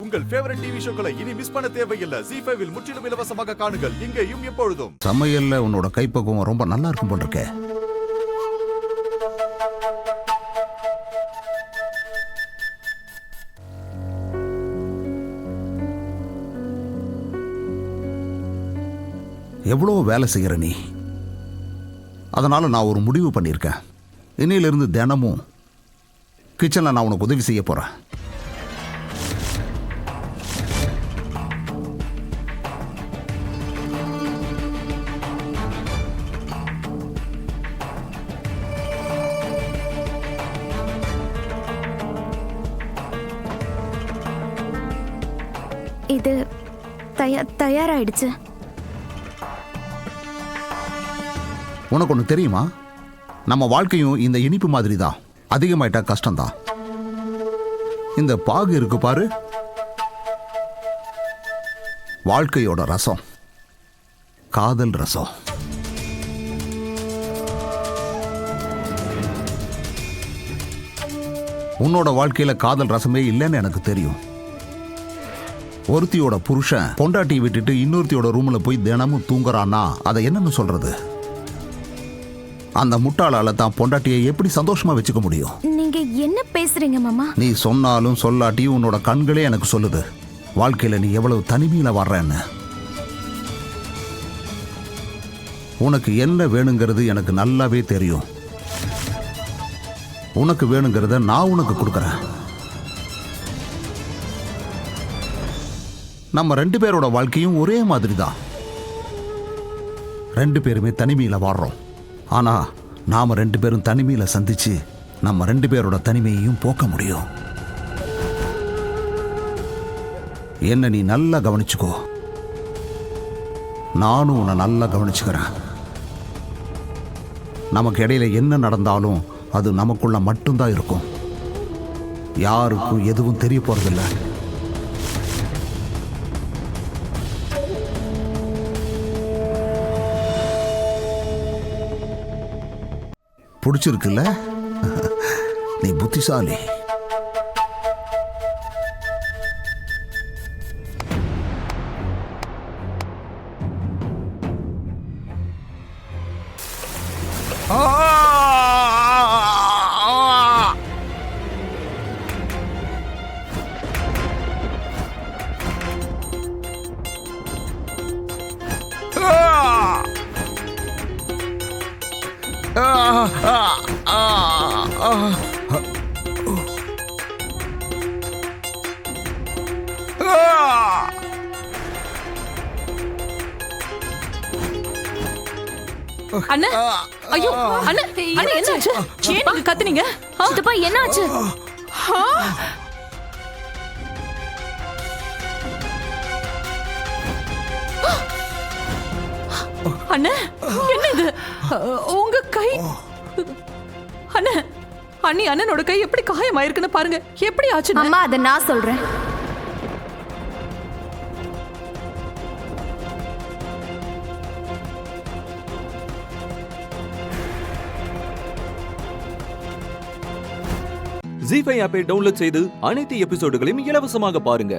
உங்கள் favourite TV ஷோக்களை இனி miss பண்ண தேவையில்லை. ZEE5 இல் முற்றிலும் இலவசமாக காணுங்கள், இங்கேயும் எப்பொழுதும். சமையல்ல உன்னோட கைப்பக்குவம் ரொம்ப நல்லா இருக்கும் போல இருக்கே. எவ்வளோ வேலை செய்கிற நீ. அதனால நான் ஒரு முடிவு பண்ணியிருக்கேன். இன்னையிலிருந்து தினமும் கிச்சனில் நான் உனக்கு உதவி செய்ய போகிறேன். இது தயாராயிடுச்சு. உனக்கு ஒன்று தெரியுமா, நம்ம வாழ்க்கையும் இந்த இனிப்பு மாதிரி தான். அதிகமாயிட்டா கஷ்டம்தான். இந்த பாகு இருக்கு பாரு, வாழ்க்கையோட ரசம், காதல் ரசம். உன்னோட வாழ்க்கையில காதல் ரசமே இல்லைன்னு எனக்கு தெரியும். ஒருத்தியோட புருஷன் பொண்டாட்டியை விட்டுட்டு இன்னொருத்தியோட ரூம்ல போய் தினமும் தூங்குறான்னா அதை என்னன்னு சொல்றது? அந்த முட்டாளால தான் பொண்டாட்டியை எப்படி சந்தோஷமா வச்சுக்க முடியும்? நீங்க என்ன பேசுறீங்க மாமா? நீ சொன்னாலும் சொல்லாட்டியும் உன்னோட கண்களே எனக்கு சொல்லுது வாழ்க்கையில நீ எவ்வளவு தனிமையில வர்றன்னு. உனக்கு என்ன வேணுங்கிறது எனக்கு நல்லாவே தெரியும். உனக்கு வேணுங்கிறத நான் உனக்கு கொடுக்கறேன். நம்ம 2 பேரோட வாழ்க்கையும் ஒரே மாதிரி தான். 2 பேருமே தனிமையில வாடுறோம். ஆனா நாம 2 பேரும் தனிமையில சந்திச்சு நம்ம 2 பேரோட தனிமையையும் போக்க முடியும். என்ன நீ நல்லா கவனிச்சுக்கோ, நானும் உன்னை நல்லா கவனிச்சுக்கிறேன். நமக்கு இடையில என்ன நடந்தாலும் அது நமக்குள்ள மட்டும்தான் இருக்கும். யாருக்கும் எதுவும் தெரிய போறதில்லை. பிடிச்சிருக்குல்ல? நீ புத்திசாலி. அண்ணா, ஐயோ அண்ணா, அண்ணா என்னாச்சு? ஏன் நீங்க கத்துனீங்க? சித்தப்பா என்னாச்சு? அண்ணா என்ன இது? உங்க கை அண்ணா, அண்ணி அண்ணனோட கை எப்படி காயமாயிருக்குன்னு பாருங்க. எப்படி ஆச்சு? அம்மா அதை நான் சொல்றேன். ZEE5 ஆப்பை டவுன்லோட் செய்து அனைத்து எபிசோடுகளையும் இலவசமாக பாருங்க.